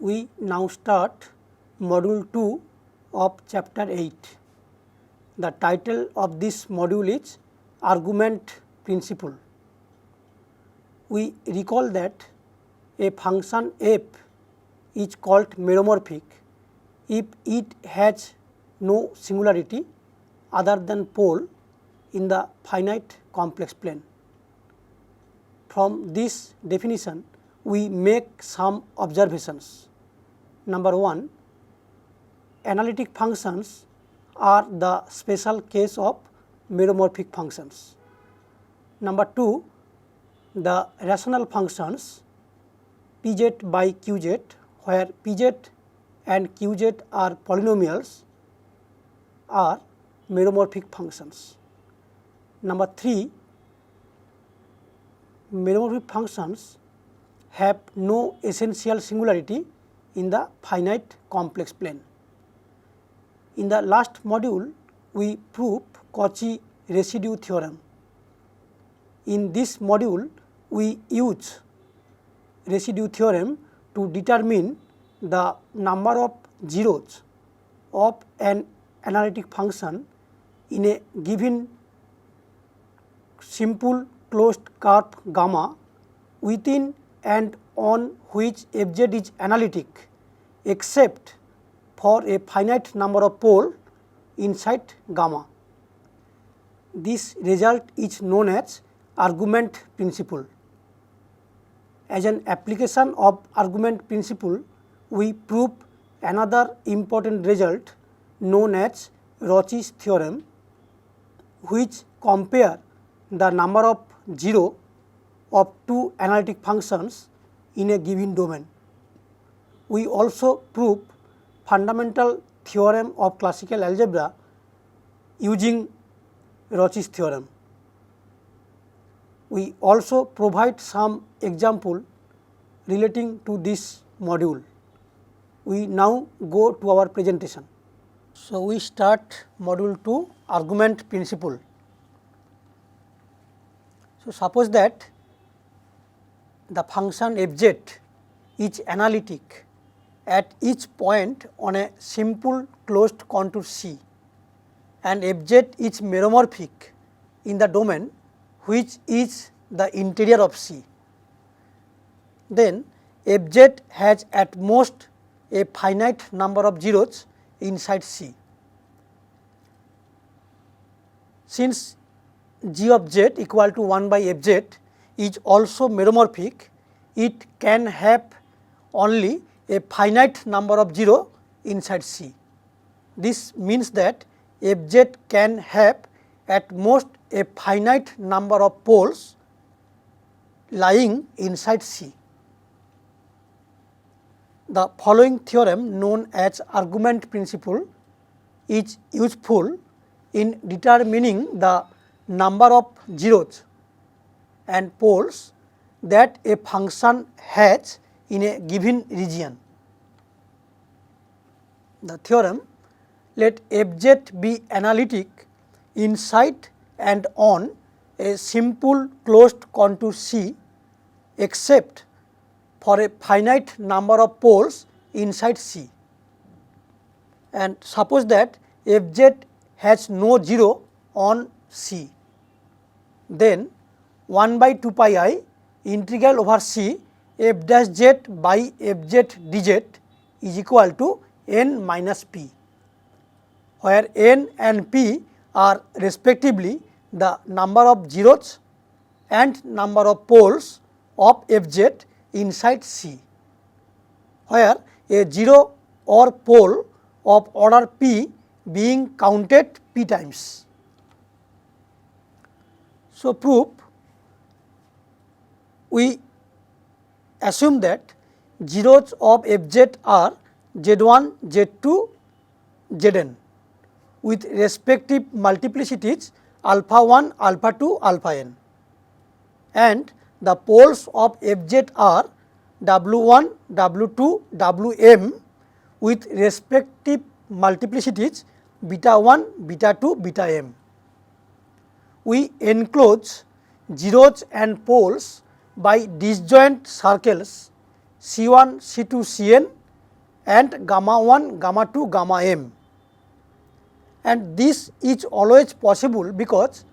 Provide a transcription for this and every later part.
We now start module 2 of chapter 8. The title of this module is Argument Principle. We recall that a function f is called meromorphic if it has no singularity other than pole in the finite complex plane. From this definition, we make some observations. Number 1, analytic functions are the special case of meromorphic functions. Number 2, the rational functions pz by qz, where pz and qz are polynomials, are meromorphic functions. Number 3, meromorphic functions have no essential singularity in the finite complex plane. In the last module, we proved Cauchy residue theorem. In this module, we use residue theorem to determine the number of zeros of an analytic function in a given simple closed curve gamma within and on which fz is analytic except for a finite number of poles inside gamma. This result is known as argument principle. As an application of argument principle, we prove another important result known as Cauchy's theorem, which compare the number of zero of two analytic functions in a given domain. We also prove fundamental theorem of classical algebra using Cauchy's theorem. We also provide some example relating to this module. We now go to our presentation. So, we start module 2, argument principle. So, suppose that the function fz is analytic at each point on a simple closed contour C, and fz is meromorphic in the domain which is the interior of C. Then fz has at most a finite number of zeros inside C. Since g of z equal to 1 by fz is also meromorphic, it can have only a finite number of zero inside C. This means that fz can have at most a finite number of poles lying inside C. The following theorem, known as argument principle, is useful in determining the number of zeros and poles that a function has in a given region. The theorem: let fz be analytic inside and on a simple closed contour C except for a finite number of poles inside C. And suppose that fz has no zero on C, then 1 by 2 pi I integral over C f dash z by fz dz is equal to n minus p, where n and p are respectively the number of zeros and number of poles of fz inside C, where a zero or pole of order p being counted p times. So, proof: we assume that zeros of fz are z1, z2, zn with respective multiplicities alpha 1, alpha 2, alpha n, and the poles of fz are w1, w2, wm with respective multiplicities beta 1, beta 2, beta m. We enclose zeros and poles by disjoint circles C1, C2, Cn and gamma 1, gamma 2, gamma m, and this is always possible because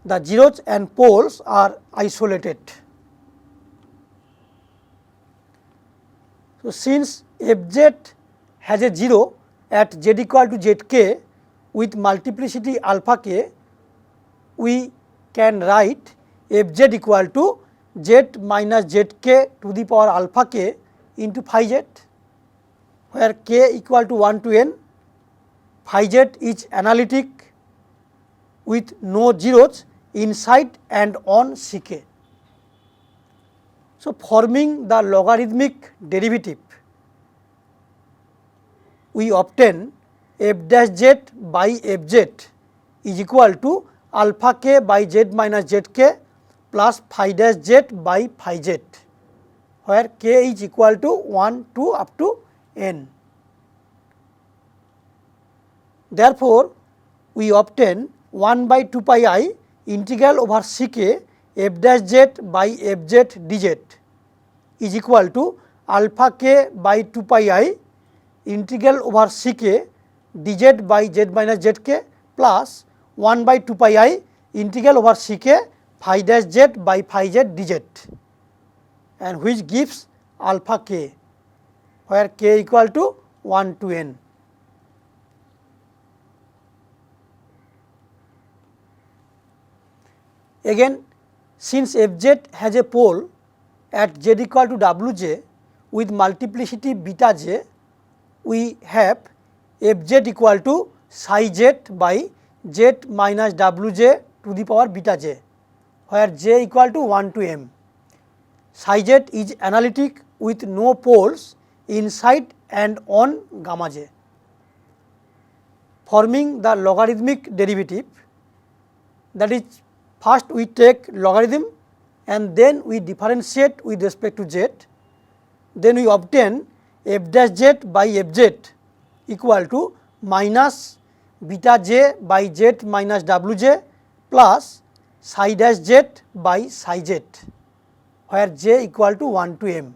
the zeros and poles are isolated. So, since Fz has a 0 at z equal to zk with multiplicity alpha k, we can write Fz equal to z minus zk to the power alpha k into phi z, where k equal to 1 to n, phi z is analytic with no zeros inside and on Ck. So, forming the logarithmic derivative, we obtain f dash z by f z is equal to alpha k by z minus zk plus phi dash z by phi z, where k is equal to 1 to up to n. Therefore, we obtain 1 by 2 pi I integral over Ck f dash z by f z dz is equal to alpha k by 2 pi I integral over Ck dz by z minus zk plus 1 by 2 pi I integral over Ck phi dash z by phi z dz, and which gives alpha k, where k equal to 1 to n. Again, since Fz has a pole at z equal to Wj with multiplicity beta j, we have Fz equal to psi z by z minus Wj to the power beta j, where j equal to 1 to m. Psi z is analytic with no poles inside and on gamma j. Forming the logarithmic derivative, that is, first we take logarithm and then we differentiate with respect to z, then we obtain f dash z by f z equal to minus beta j by z minus wj plus psi dash z by psi z, where j equal to 1 to m.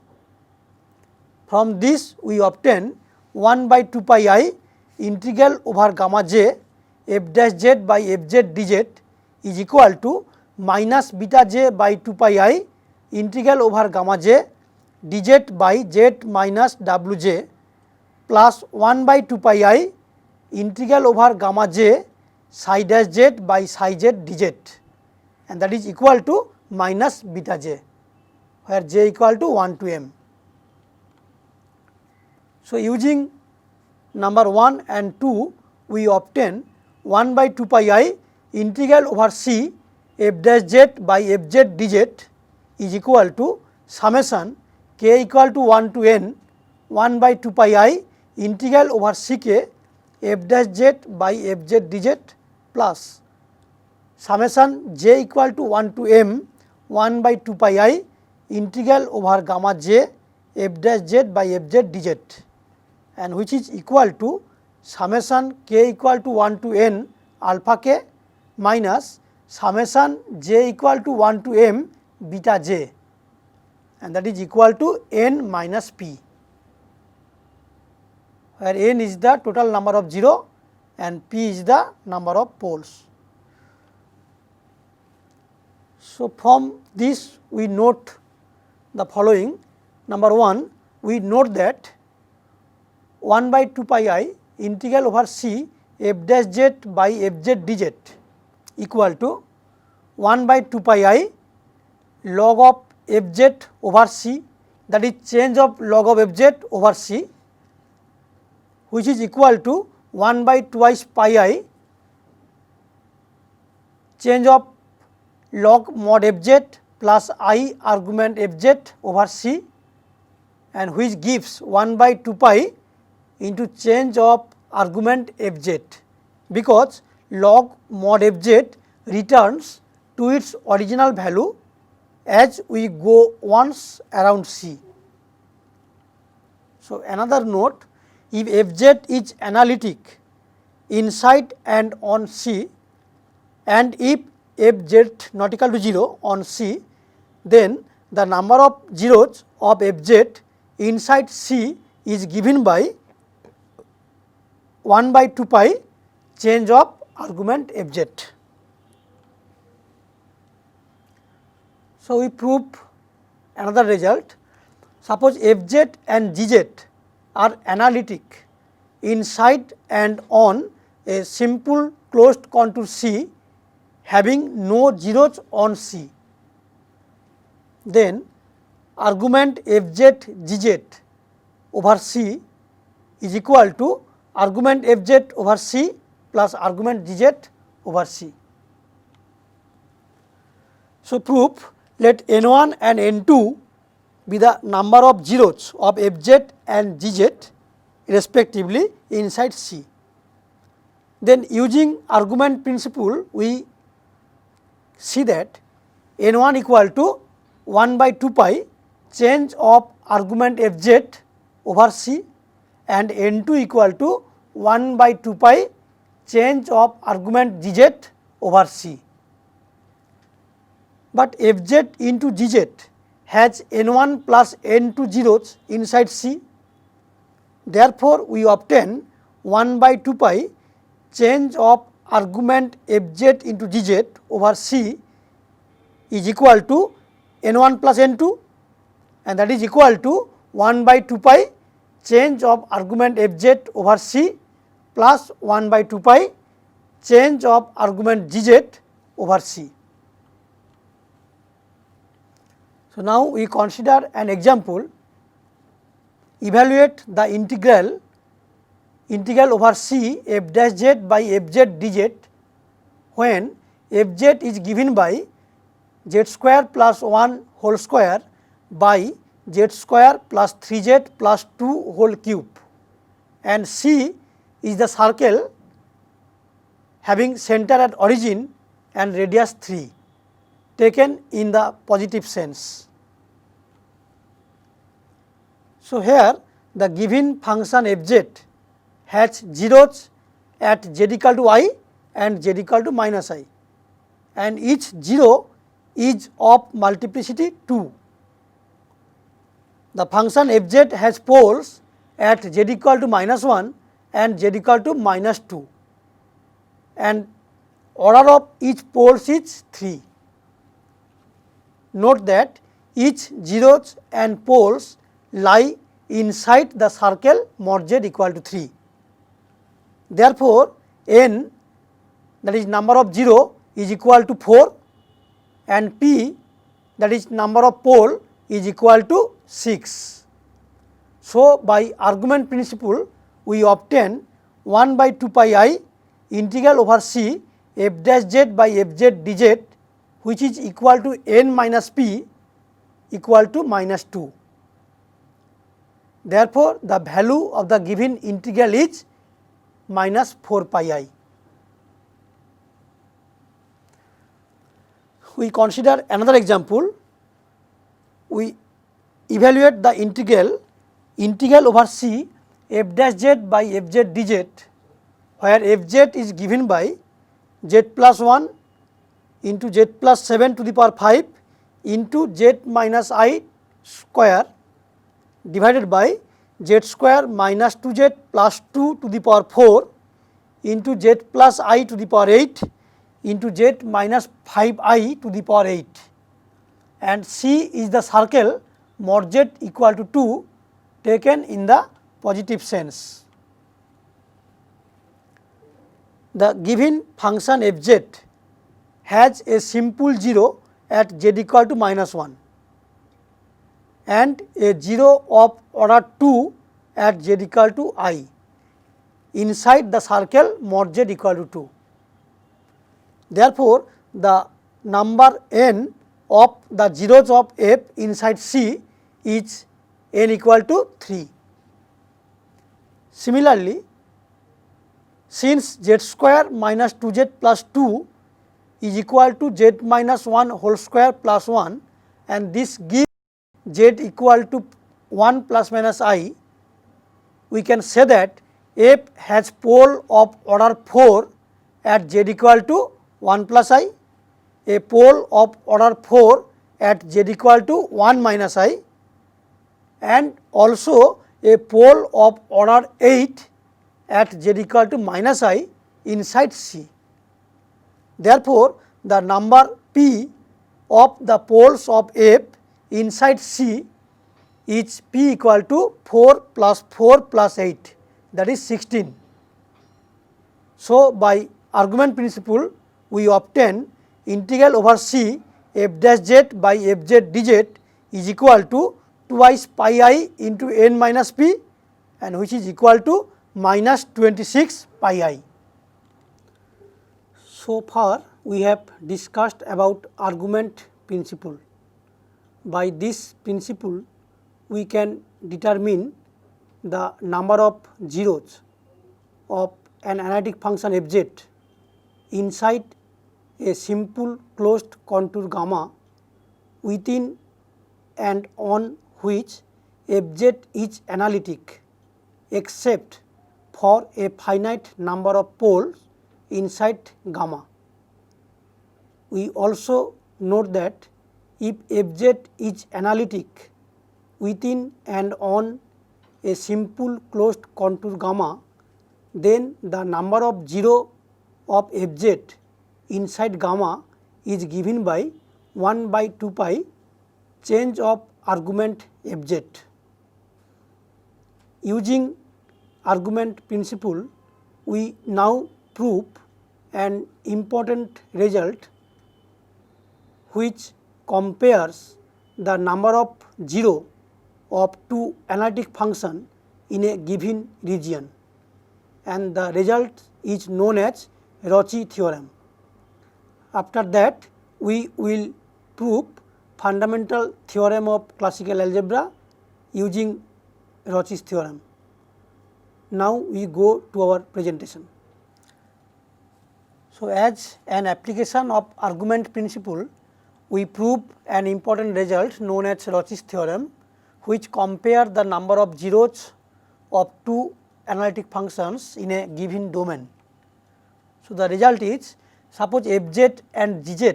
From this we obtain 1 by 2 pi I integral over gamma j f dash z by f z dz is equal to minus beta j by 2 pi I integral over gamma j dz by z minus wj plus 1 by 2 pi I integral over gamma j psi dash z by psi z dz, and that is equal to minus beta j, where j equal to 1 to m. So, using number 1 and 2, we obtain 1 by 2 pi I integral over c f dash z by f z dz is equal to summation k equal to 1 to n 1 by 2 pi I integral over Ck f dash z by f z dz plus summation j equal to 1 to m 1 by 2 pi I integral over gamma j f dash z by f z dz, and which is equal to summation k equal to 1 to n alpha k minus summation j equal to 1 to m beta j, and that is equal to n minus p, where n is the total number of 0 and p is the number of poles. So, from this we note the following. Number 1, we note that 1 by 2 pi I integral over c f dash z by f z dz equal to 1 by 2 pi I log of f z over c, that is change of log of f z over c, which is equal to 1 by twice pi I change of log mod f z plus I argument f z over c, and which gives 1 by 2 pi into change of argument f z, because log mod f z returns to its original value as we go once around c. So, another note, if f z is analytic inside and on c, and if f z not equal to 0 on c, then the number of zeros of f z inside c is given by 1 by 2 pi change of argument fz. So, we prove another result. Suppose fz and gz are analytic inside and on a simple closed contour C having no zeros on C. Then argument fz gz over C is equal to argument fz over C plus argument gz over C. So, proof, let n1 and n2 be the number of zeros of fz and gz respectively inside C. Then using argument principle, we see that n1 equal to 1 by 2 pi change of argument fz over C and n2 equal to 1 by 2 pi change of argument gz over C. But fz into gz has n1 plus n2 zeros inside C. Therefore, we obtain 1 by 2 pi change of argument fz into gz over C is equal to n1 plus n2, and that is equal to 1 by 2 pi change of argument fz over C plus 1 by 2 pi change of argument gz over C. So, now we consider an example. Evaluate the integral over C f dash z by fz dz when fz is given by z square plus 1 whole square by z square plus 3z plus 2 whole cube, and C is the circle having center at origin and radius 3 taken in the positive sense. So, here the given function fz has zeros at z equal to I and z equal to minus I, and each zero is of multiplicity 2. The function fz has poles at z equal to minus 1 and z equal to minus 2, and order of each poles is 3. Note that each zeros and poles lie inside the circle mod z equal to 3. Therefore, n, that is number of 0, is equal to 4, and p, that is number of pole, is equal to 6. So, by argument principle we obtain 1 by 2 pi I integral over C f dash z by fz dz, which is equal to n minus p equal to minus 2. Therefore, the value of the given integral is minus 4 pi I. We consider another example. We evaluate the integral over C f dash z by fz dz, where fz is given by z plus 1 into z plus 7 to the power 5 into z minus I square divided by z square minus 2z plus 2 to the power 4 into z plus I to the power 8 into z minus 5I to the power 8, and C is the circle mod z equal to 2 taken in the positive sense. The given function fz has a simple 0 at z equal to minus 1 and a 0 of order 2 at z equal to I inside the circle mod z equal to 2. Therefore, the number n of the zeros of f inside C is n equal to 3. Similarly, since z square minus 2z plus 2 is equal to z minus 1 whole square plus 1, and this gives z equal to 1 plus minus I, we can say that f has pole of order 4 at z equal to 1 plus I, a pole of order 4 at z equal to 1 minus I, and also a pole of order 8 at z equal to minus I inside C. Therefore, the number P of the poles of F inside C is P equal to 4 plus 8, that is 16. So, by argument principle we obtain integral over C f dash z by f z dz is equal to twice pi I into n minus p, and which is equal to minus 26 pi I. So far we have discussed about argument principle. By this principle we can determine the number of zeros of an analytic function f z inside a simple closed contour gamma within and on which f z is analytic except for a finite number of poles inside gamma. We also note that if f z is analytic within and on a simple closed contour gamma, then the number of zero of f z inside gamma is given by 1 by 2 pi change of argument f z. Using argument principle, we now prove an important result which compares the number of zero of two analytic function in a given region, and the result is known as Ricci theorem. After that, we will prove fundamental theorem of classical algebra using Ricci's theorem. Now we go to our presentation. So, as an application of argument principle, we prove an important result known as Ricci's theorem, which compare the number of zeros of two analytic functions in a given domain. So, the result is, suppose f z and g z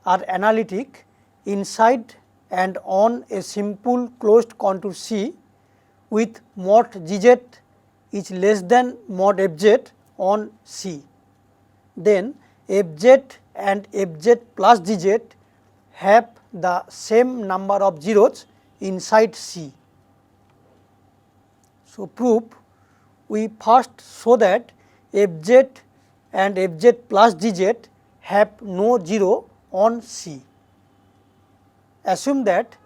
are analytic inside and on a simple closed contour C with mod g z is less than mod f z on C. Then f z and f z plus g z have the same number of zeros inside C. So, proof, we first show that f z and f z plus g z have no zero on C. Assume that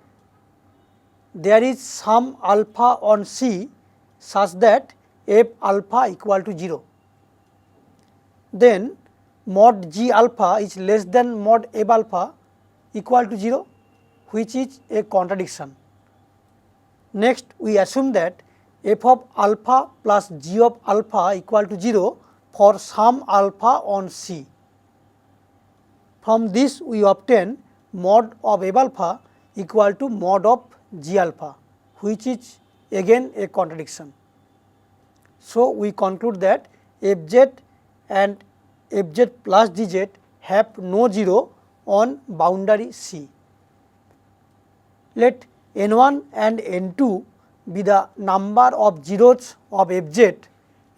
there is some alpha on C such that f alpha equal to 0. Then mod g alpha is less than mod f alpha equal to 0, which is a contradiction. Next, we assume that f of alpha plus g of alpha equal to 0 for some alpha on C. From this we obtain mod of f alpha equal to mod of g alpha, which is again a contradiction. So, we conclude that f z and f z plus g z have no zero on boundary C. Let n1 and n2 be the number of zeros of f z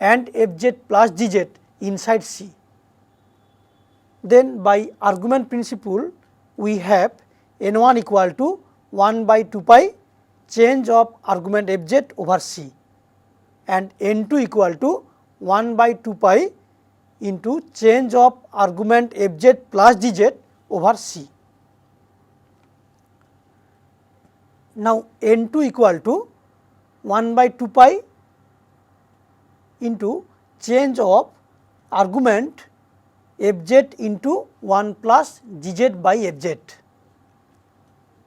and f z plus g z inside C. Then by argument principle we have n1 equal to 1 by 2 pi change of argument f z over C, and n2 equal to 1 by 2 pi into change of argument f z plus g z over C. Now n2 equal to 1 by 2 pi into change of argument f z into 1 plus g z by f z,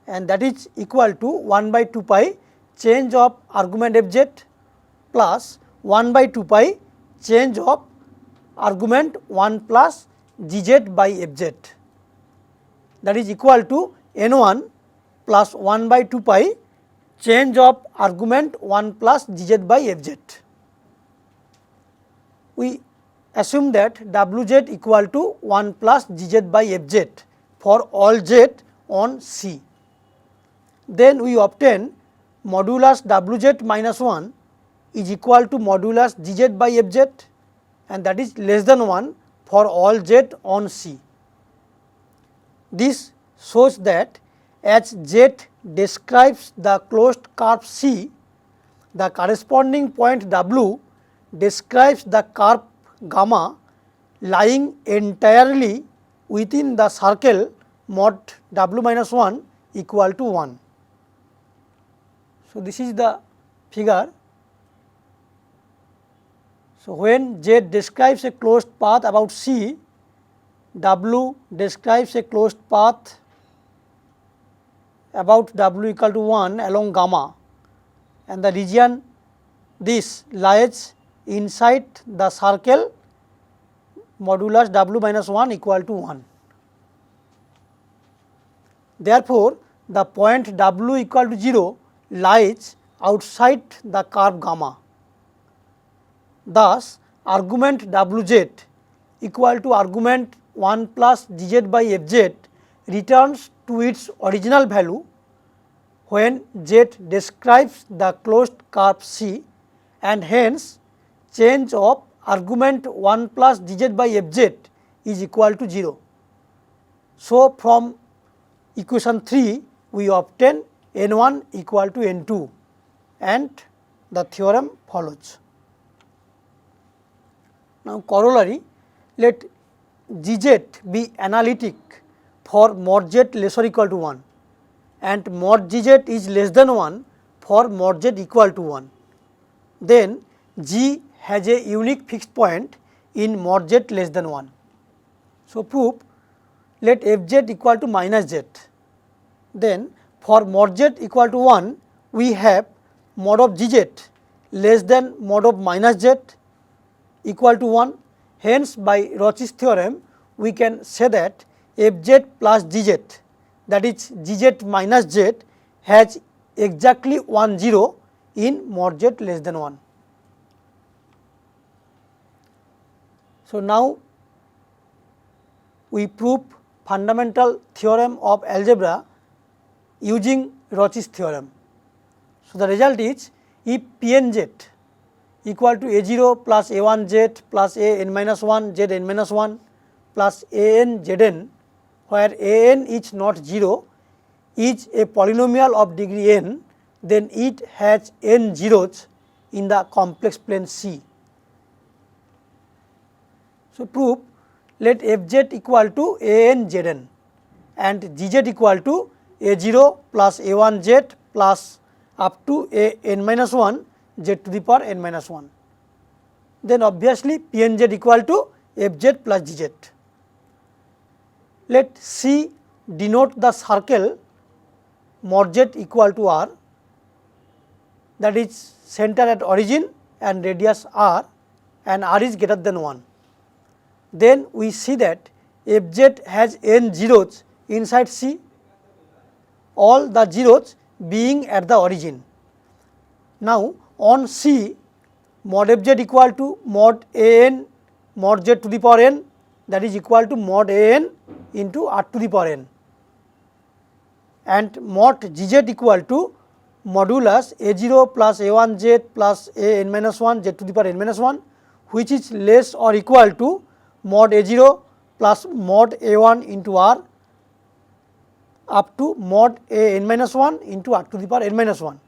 and that is equal to 1 by 2 pi change of argument f z plus 1 by 2 pi change of argument 1 plus g z by f z, that is equal to n1 plus 1 by 2 pi change of argument 1 plus g z by f z. We assume that w z equal to 1 plus g z by f z for all z on C. Then we obtain modulus Wz minus 1 is equal to modulus Gz by Fz, and that is less than 1 for all z on C. This shows that as z describes the closed curve C, the corresponding point W describes the curve gamma lying entirely within the circle mod W minus 1 equal to 1. So, this is the figure. So, when Z describes a closed path about C, W describes a closed path about W equal to 1 along gamma, and the region this lies inside the circle modulus W minus 1 equal to 1. Therefore, the point W equal to 0 lies outside the curve gamma. Thus, argument Wz equal to argument 1 plus Gz by Fz returns to its original value when Z describes the closed curve C, and hence change of argument 1 plus Gz by Fz is equal to 0. So, from equation 3 we obtain N1 equal to N2 and the theorem follows. Now, corollary, let Gz be analytic for mod z less or equal to 1 and mod Gz is less than 1 for mod z equal to 1. Then G has a unique fixed point in mod z less than 1. So, proof, let Fz equal to minus z. Then for mod z equal to 1 we have mod of Gz less than mod of minus z equal to 1. Hence, by Roche's theorem we can say that Fz plus Gz, that is Gz minus z, has exactly 1 0 in mod z less than 1. So, now we prove fundamental theorem of algebra using Roche's theorem. So, the result is if Pnz equal to A0 plus A1z plus An minus 1 Zn minus 1 plus An Zn, where An is not 0, is a polynomial of degree n, then it has n zeros in the complex plane C. So, proof, let Fz equal to An Zn and Gz equal to A0 plus A1z plus up to An minus 1 z to the power n minus 1. Then obviously Pnz equal to Fz plus Gz. Let C denote the circle mod z equal to r, that is center at origin and radius r, and r is greater than 1. Then we see that Fz has n zeros inside C, all the zeros being at the origin. Now, on C, mod Fz equal to mod An mod z to the power n, that is equal to mod An into r to the power n, and mod Gz equal to modulus A0 plus A1z plus An minus 1 z to the power n minus 1, which is less or equal to mod A0 plus mod A1 into r up to mod An minus 1 into r to the power n minus 1,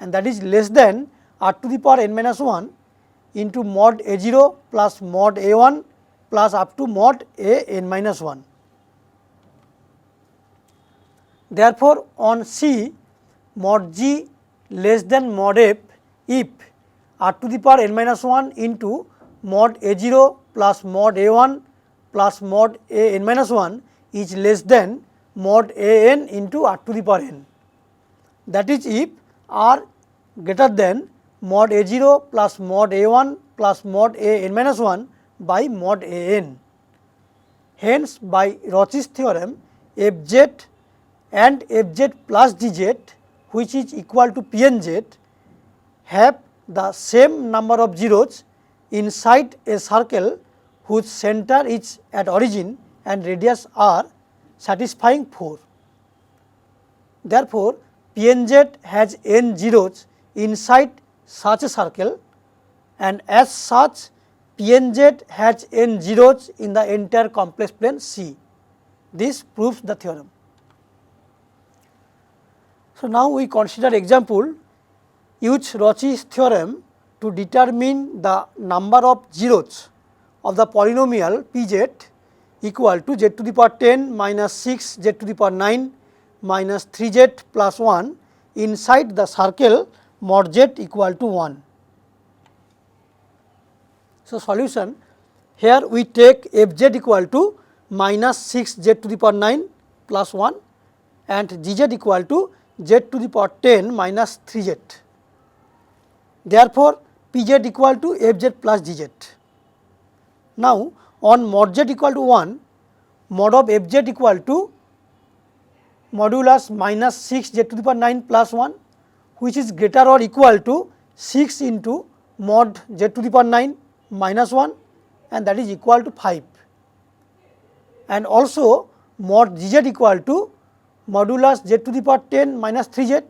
and that is less than r to the power n minus 1 into mod A0 plus mod A1 plus up to mod An minus 1. Therefore, on C, mod G less than mod F if r to the power n minus 1 into mod A0 plus mod A1 plus mod An minus 1 is less than mod An into r to the power n. That is if r greater than mod A0 plus mod A1 plus mod An minus 1 by mod An. Hence, by Roche's theorem, Fz and Fz plus Gz, which is equal to Pnz, have the same number of zeros inside a circle whose center is at origin and radius r, satisfying 4. Therefore, PNZ has n zeros inside such a circle, and as such PNZ has n zeros in the entire complex plane C. This proves the theorem. So, now we consider example use Rouchy's theorem to determine the number of zeros of the polynomial Pz equal to z to the power 10 minus 6 z to the power 9 minus 3z plus 1 inside the circle mod z equal to 1. So, solution, here we take Fz equal to minus 6 z to the power 9 plus 1 and Gz equal to z to the power 10 minus 3z. Therefore, Pz equal to Fz plus Gz. Now, on mod z equal to 1, mod of Fz equal to modulus minus 6 z to the power 9 plus 1, which is greater or equal to 6 into mod z to the power 9 minus 1, and that is equal to 5. And also mod Gz equal to modulus z to the power 10 minus 3z,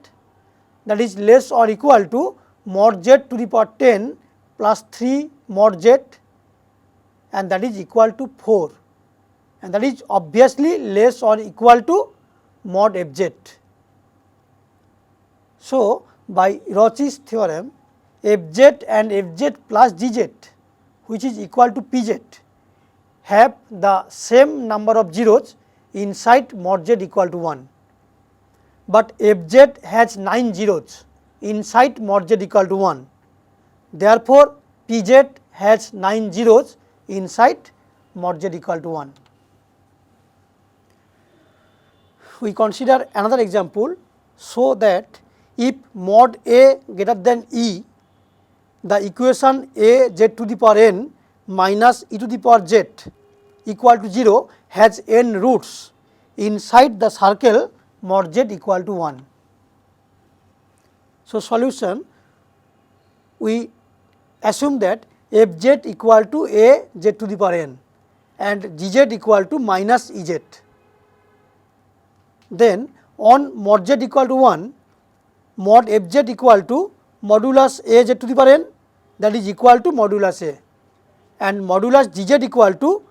that is less or equal to mod z to the power 10 plus 3 mod z, and that is equal to 4, and that is obviously less or equal to mod Fz. So, by Rouchy's theorem, Fz and Fz plus Gz, which is equal to Pz, have the same number of zeros inside mod z equal to 1, but Fz has 9 zeros inside mod z equal to 1. Therefore, Pz has 9 zeros inside mod z equal to 1. We consider another example, so that if mod A greater than E, the equation A z to the power n minus e to the power z equal to 0 has n roots inside the circle mod z equal to 1. So, solution, we assume that Fz equal to A z to the power n and Gz equal to minus Ez. Then on mod z equal to 1, mod Fz equal to modulus A z to the power n, that is equal to modulus A, and modulus Gz equal to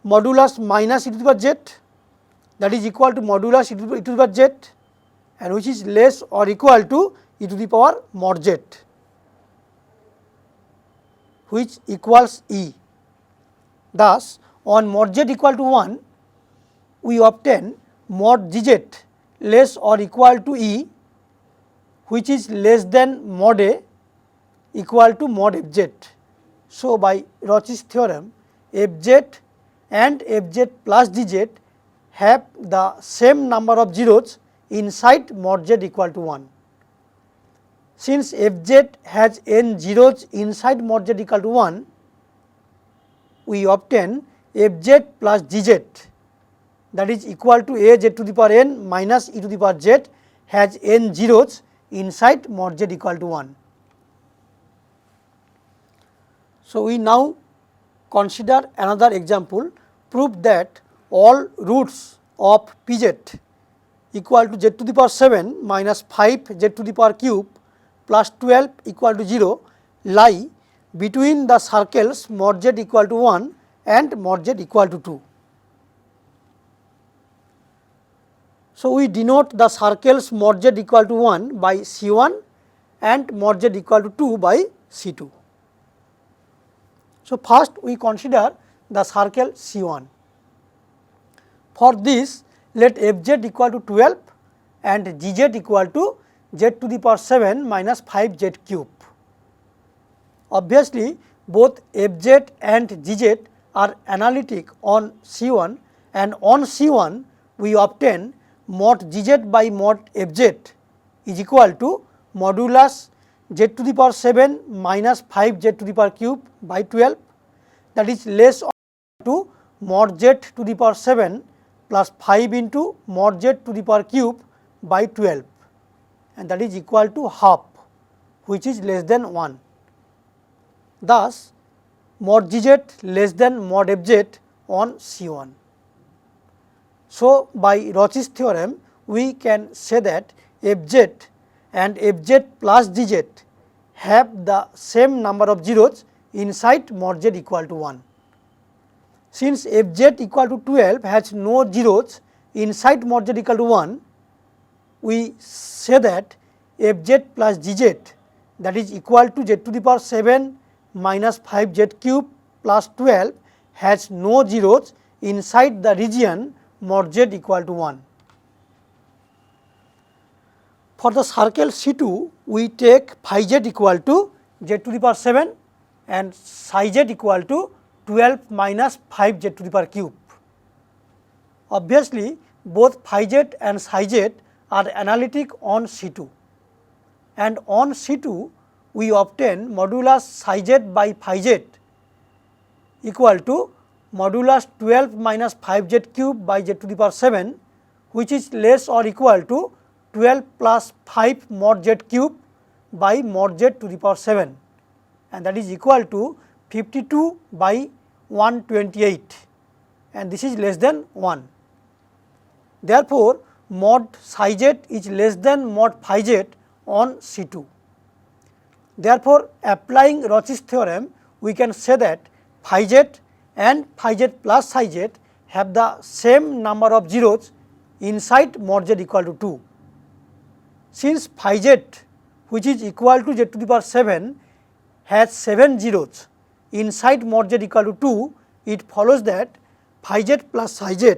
modulus minus e to the power z, that is equal to modulus e to the power z, and which is less or equal to e to the power mod z, which equals E. Thus, on mod z equal to 1, we obtain mod Gz less or equal to E, which is less than mod A equal to mod Fz. So, by Rouchy's theorem, Fz and Fz plus Gz have the same number of zeros inside mod z equal to 1. Since Fz has n zeros inside mod z equal to 1, we obtain Fz plus Gz, that is equal to A z to the power n minus e to the power z has n zeros inside mod z equal to 1. So, we now consider another example, prove that all roots of Pz equal to z to the power 7 minus 5 z to the power cube plus 12 equal to 0 lie between the circles mod z equal to 1 and mod z equal to 2. So, we denote the circles mod z equal to 1 by C1 and mod z equal to 2 by C2. So, first we consider the circle C1. For this, let Fz equal to 12 and Gz equal to z to the power 7 minus 5 z cube. Obviously, both Fz and Gz are analytic on C1, and on C1 we obtain mod Gz by mod Fz is equal to modulus z to the power 7 minus 5 z to the power cube by 12, that is less or equal to mod z to the power 7 plus 5 into mod z to the power cube by 12, and that is equal to half, which is less than 1. Thus, mod Gz less than mod Fz on C1. So, by Rouchy's theorem, we can say that Fz and Fz plus Gz have the same number of zeros inside mod z equal to 1. Since Fz equal to 12 has no zeros inside mod z equal to 1, we say that Fz plus Gz, that is equal to z to the power 7 minus 5z cube plus 12 has no zeros inside the region mod z equal to 1. For the circle C2, we take phi z equal to z to the power 7 and psi z equal to 12 minus 5 z to the power cube. Obviously, both phi z and psi z are analytic on C2, and on C2 we obtain modulus psi z by phi z equal to modulus 12 minus 5z cube by z to the power 7, which is less or equal to 12 plus 5 mod z cube by mod z to the power 7, and that is equal to 52 by 128, and this is less than 1. Therefore, mod psi z is less than mod phi z on C2. Therefore, applying Roche's theorem, we can say that phi z and phi z plus psi z have the same number of zeros inside mod z equal to 2. Since phi z, which is equal to z to the power 7, has 7 zeros inside mod z equal to 2, it follows that phi z plus psi z,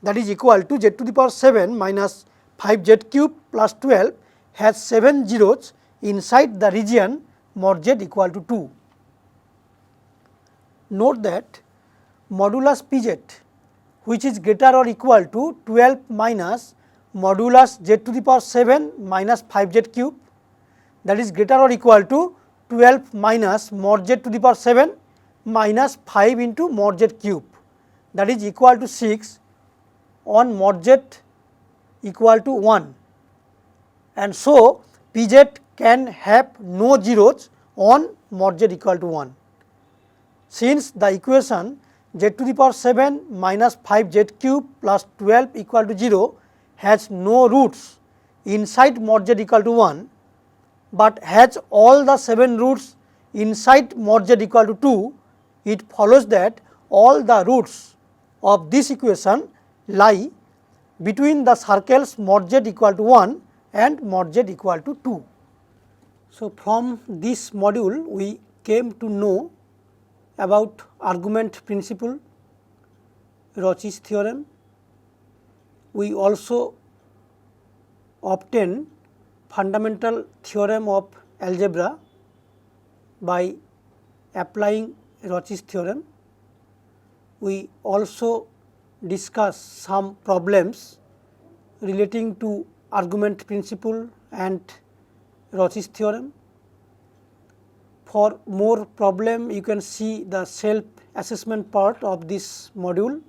that is equal to z to the power 7 minus 5z cube plus 12 has 7 zeros inside the region mod z equal to 2. Note that modulus Pz, which is greater or equal to 12 minus modulus z to the power 7 minus 5z cube, that is greater or equal to 12 minus mod z to the power 7 minus 5 into mod z cube, that is equal to 6 on mod z equal to 1, and so Pz can have no zeros on mod z equal to 1. Since the equation z to the power 7 minus 5z cube plus 12 equal to 0 has no roots inside mod z equal to 1, but has all the 7 roots inside mod z equal to 2, it follows that all the roots of this equation lie between the circles mod z equal to 1 and mod z equal to 2. So, from this module we came to know about argument principle, Roche's theorem. We also obtain fundamental theorem of algebra by applying Roche's theorem. We also discuss some problems relating to argument principle and Roche's theorem. For more problem, you can see the self assessment part of this module.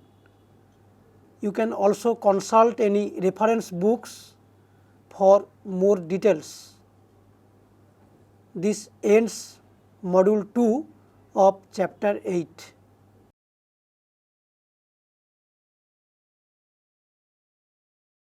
You can also consult any reference books for more details. This ends module 2 of chapter 8.